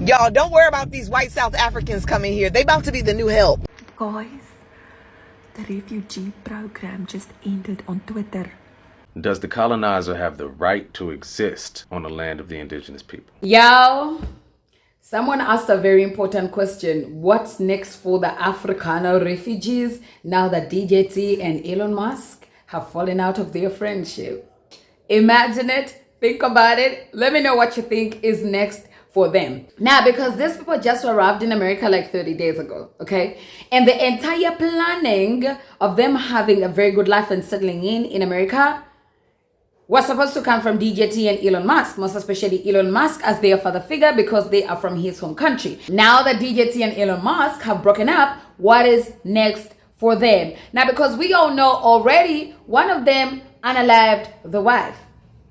Y'all, don't worry about these white South Africans coming here. They about to be the new help. Guys, the refugee program just ended on Twitter. Does the colonizer have the right to exist on the land of the indigenous people? Yo, someone asked a very important question. What's next for the Afrikaner refugees now that DJT and Elon Musk have fallen out of their friendship? Imagine it. Think about it. Let me know what you think is next for them. Now, because these people just arrived in America like 30 days ago, okay? And the entire planning of them having a very good life and settling in America was supposed to come from DJT and Elon Musk, most especially Elon Musk as their father figure because they are from his home country. Now that DJT and Elon Musk have broken up, what is next for them? Now, because we all know already, one of them unalived the wife.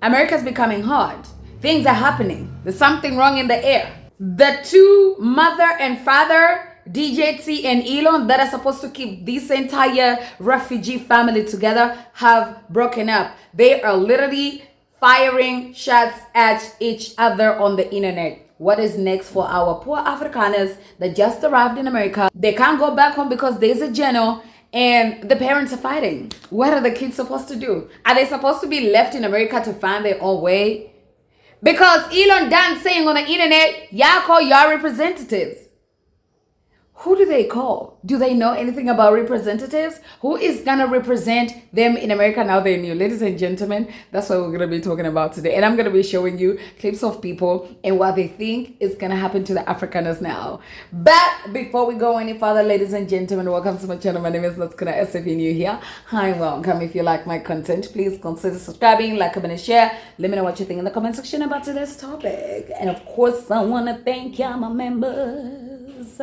America's becoming hard. Things are happening. There's something wrong in the air. The two mother and father, DJT and Elon, that are supposed to keep this entire refugee family together have broken up. They are literally firing shots at each other on the internet. What is next for our poor Afrikaners that just arrived in America? They can't go back home because there's a general and the parents are fighting. What are the kids supposed to do? Are they supposed to be left in America to find their own way? Because Elon done saying on the internet, y'all call y'all representatives. Who do they call? Do they know anything about representatives? Who is gonna represent them in America now they knew? Ladies and gentlemen, that's what we're gonna be talking about today. And I'm gonna be showing you clips of people and what they think is gonna happen to the Afrikaners now. But before we go any further, ladies and gentlemen, welcome to my channel. My name is Latkuna. If you're new here, hi and welcome. If you like my content, please consider subscribing, like, comment, and share. Let me know what you think in the comment section about today's topic. And of course, I wanna thank y'all, my members.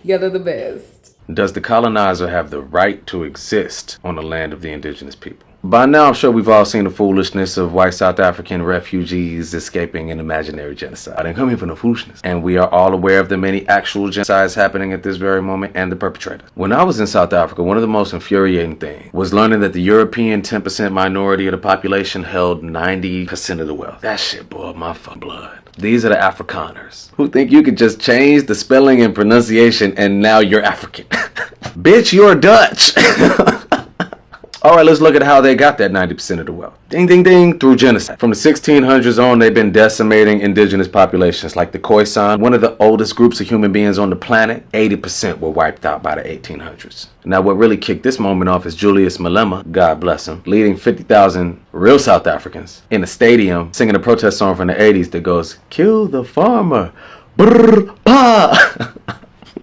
Yeah, they're the best. Does the colonizer have the right to exist on the land of the indigenous people? By now, I'm sure we've all seen the foolishness of white South African refugees escaping an imaginary genocide. I didn't come here for no foolishness. And we are all aware of the many actual genocides happening at this very moment and the perpetrators. When I was in South Africa, one of the most infuriating things was learning that the European 10% minority of the population held 90% of the wealth. That shit boiled my fucking blood. These are the Afrikaners who think you could just change the spelling and pronunciation and now you're African. Bitch, you're Dutch. All right, let's look at how they got that 90% of the wealth. Ding, ding, ding, through genocide. From the 1600s on, they've been decimating indigenous populations like the Khoisan, one of the oldest groups of human beings on the planet. 80% were wiped out by the 1800s. Now, what really kicked this moment off is Julius Malema, God bless him, leading 50,000 real South Africans in a stadium singing a protest song from the 80s that goes, "Kill the farmer, brrr, pa."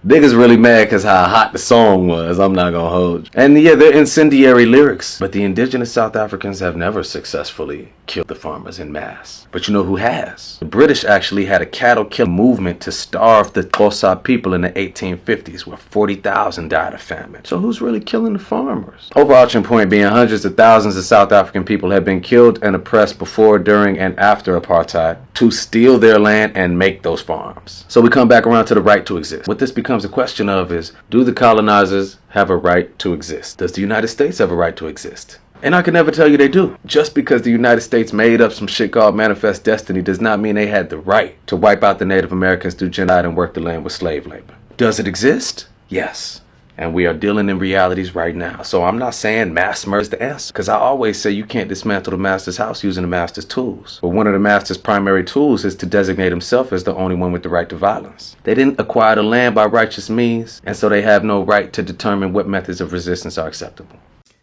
Niggas really mad because how hot the song was, I'm not gonna hold you. And yeah, they're incendiary lyrics. But the indigenous South Africans have never successfully killed the farmers in mass. But you know who has? The British actually had a cattle kill movement to starve the Xhosa people in the 1850s, where 40,000 died of famine. So who's really killing the farmers? Overarching point being hundreds of thousands of South African people have been killed and oppressed before, during, and after apartheid to steal their land and make those farms. So we come back around to the right to exist. What this becomes a question of is, do the colonizers have a right to exist? Does the United States have a right to exist? And I can never tell you they do. Just because the United States made up some shit called Manifest Destiny does not mean they had the right to wipe out the Native Americans through genocide and work the land with slave labor. Does it exist? Yes. And we are dealing in realities right now. So I'm not saying mass murder is the answer, because I always say you can't dismantle the master's house using the master's tools. But one of the master's primary tools is to designate himself as the only one with the right to violence. They didn't acquire the land by righteous means, and so they have no right to determine what methods of resistance are acceptable.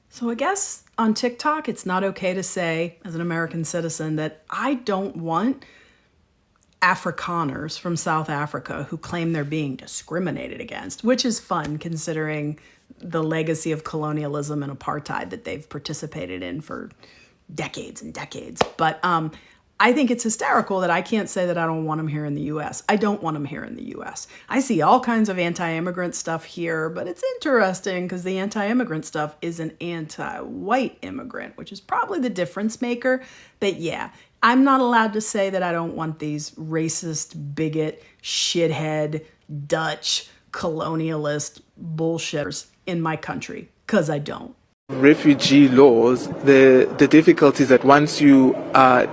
So I guess on TikTok, it's not okay to say, as an American citizen, that I don't want Afrikaners from South Africa who claim they're being discriminated against, which is fun considering the legacy of colonialism and apartheid that they've participated in for decades and decades. But I think it's hysterical that I can't say that I don't want them here in the U.S. I don't want them here in the U.S. I see all kinds of anti-immigrant stuff here, but it's interesting because the anti-immigrant stuff is an anti-white immigrant, which is probably the difference maker. But yeah, I'm not allowed to say that I don't want these racist, bigot, shithead, Dutch, colonialist bullshitters in my country, because I don't. Refugee laws, the difficulty is that once you are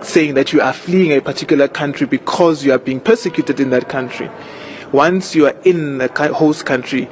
saying that you are fleeing a particular country because you are being persecuted in that country. Once you are in the host country,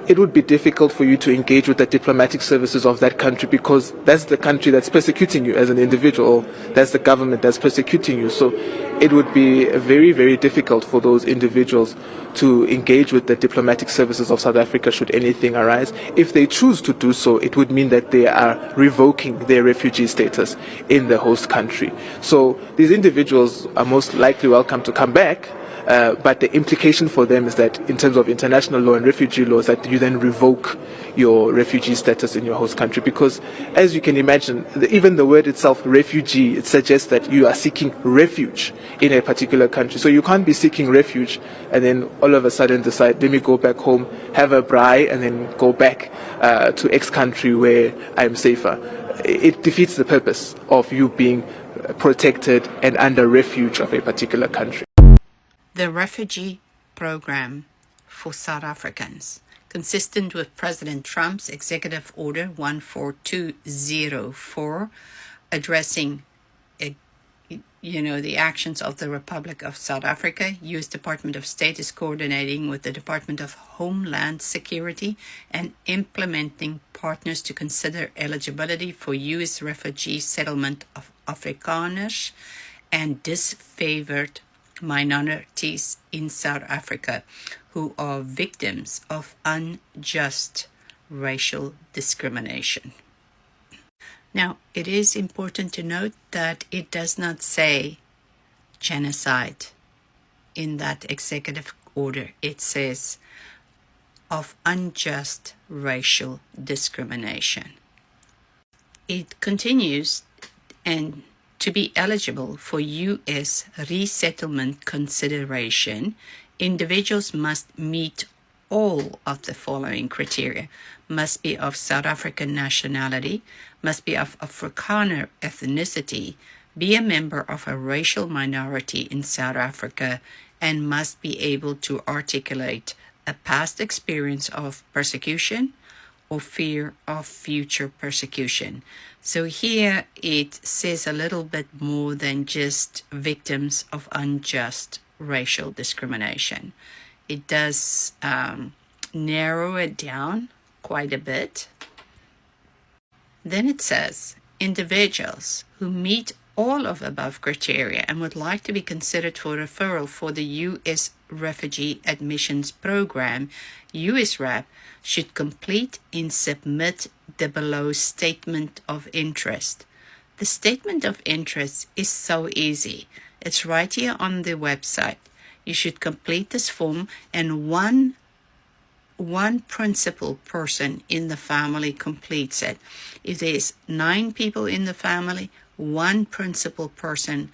it would be difficult for you to engage with the diplomatic services of that country because that's the country that's persecuting you as an individual, or that's the government that's persecuting you. So it would be very, very difficult for those individuals to engage with the diplomatic services of South Africa should anything arise. If they choose to do so, it would mean that they are revoking their refugee status in the host country. So these individuals are most likely welcome to come back. But the implication for them is that in terms of international law and refugee laws, that you then revoke your refugee status in your host country. Because as you can imagine, even the word itself, refugee, it suggests that you are seeking refuge in a particular country. So you can't be seeking refuge and then all of a sudden decide, let me go back home, have a braai, and then go back to X country where I'm safer. It defeats the purpose of you being protected and under refuge of a particular country. The Refugee Program for South Africans, consistent with President Trump's Executive Order 14204, addressing the actions of the Republic of South Africa. U.S. Department of State is coordinating with the Department of Homeland Security and implementing partners to consider eligibility for U.S. refugee settlement of Afrikaners and disfavored minorities in South Africa who are victims of unjust racial discrimination. Now, it is important to note that it does not say genocide in that executive order. It says of unjust racial discrimination. It continues, and to be eligible for U.S. resettlement consideration, individuals must meet all of the following criteria: must be of South African nationality, must be of Afrikaaner ethnicity, be a member of a racial minority in South Africa, and must be able to articulate a past experience of persecution or fear of future persecution. So here it says a little bit more than just victims of unjust racial discrimination. It does narrow it down quite a bit. Then it says individuals who meet all of above criteria and would like to be considered for referral for the U.S. Refugee Admissions Program, USRAP, should complete and submit the below statement of interest. The statement of interest is so easy. It's right here on the website. You should complete this form, and one principal person in the family completes it. If there's 9 people in the family, one principal person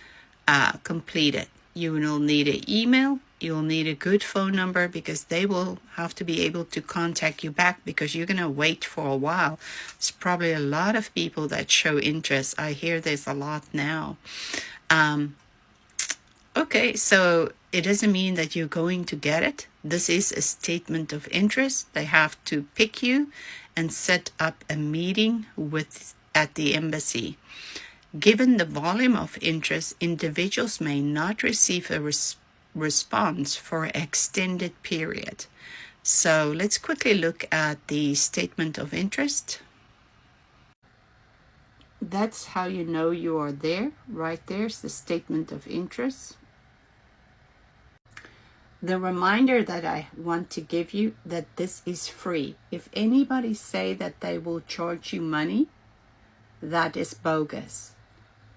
complete it. You will need an email. You'll need a good phone number because they will have to be able to contact you back because you're going to wait for a while. There's probably a lot of people that show interest. I hear there's a lot now. Okay, so it doesn't mean that you're going to get it. This is a statement of interest. They have to pick you and set up a meeting at the embassy. Given the volume of interest, individuals may not receive a response for an extended period. So let's quickly look at the statement of interest. That's how you know you are there. Right there's the statement of interest. The reminder that I want to give you that this is free. If anybody say that they will charge you money, that is bogus.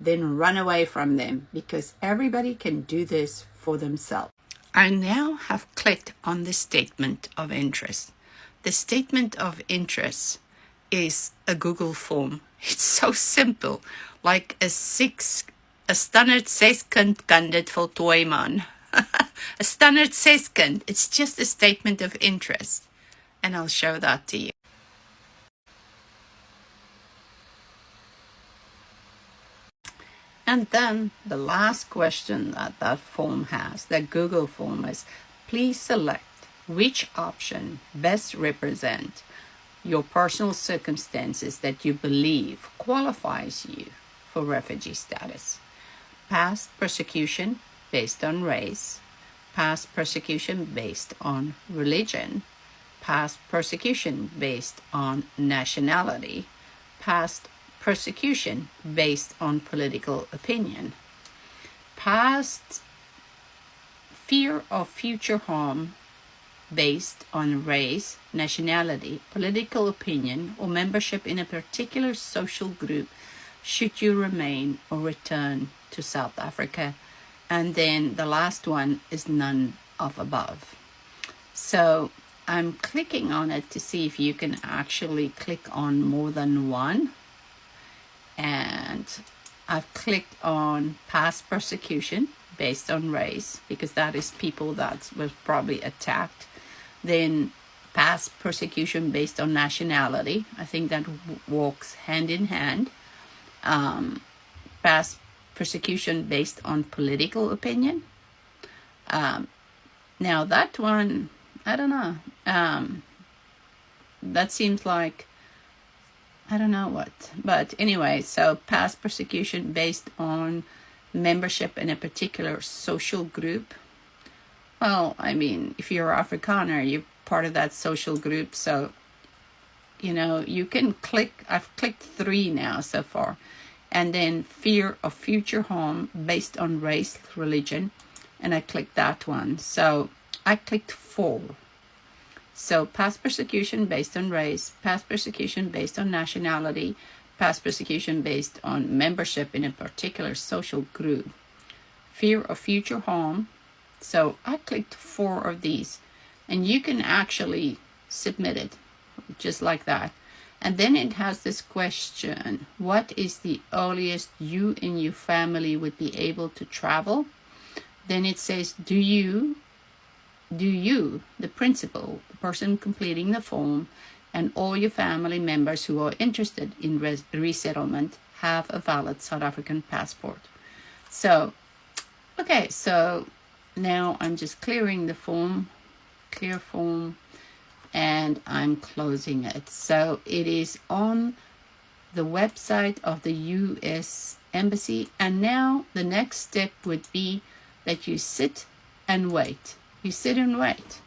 Then run away from them because everybody can do this for themselves. I now have clicked on the statement of interest. The statement of interest is a Google form. It's so simple. Like a standard 6-kind kan dit voltooi man. A standard 6-kind. It's just a statement of interest. And I'll show that to you. And then the last question that form has, that Google form is, please select which option best represent your personal circumstances that you believe qualifies you for refugee status. past persecution based on race, past persecution based on religion, past persecution based on nationality, past persecution based on political opinion, past fear of future harm based on race, nationality, political opinion, or membership in a particular social group should you remain or return to South Africa. And then the last one is none of above. So I'm clicking on it to see if you can actually click on more than one. And I've clicked on past persecution based on race, because that is people that was probably attacked. Then past persecution based on nationality. I think that walks hand in hand. Past persecution based on political opinion. Now that one, I don't know. That seems like, I don't know what. But anyway, so past persecution based on membership in a particular social group. Well, I mean, if you're Afrikaaner, you're part of that social group. So, you know, you can click, I've clicked 3 now so far. And then fear of future harm based on race, religion. And I clicked that one. So I clicked 4. So past persecution based on race, past persecution based on nationality, past persecution based on membership in a particular social group, fear of future harm. So I clicked 4 of these, and you can actually submit it just like that. And then it has this question: what is the earliest you and your family would be able to travel? Then it says, do you, the principal, the person completing the form, and all your family members who are interested in resettlement have a valid South African passport? So, okay, so now I'm just clearing the form, clear form, and I'm closing it. So it is on the website of the U.S. Embassy. And now the next step would be that you sit and wait. You sit and wait.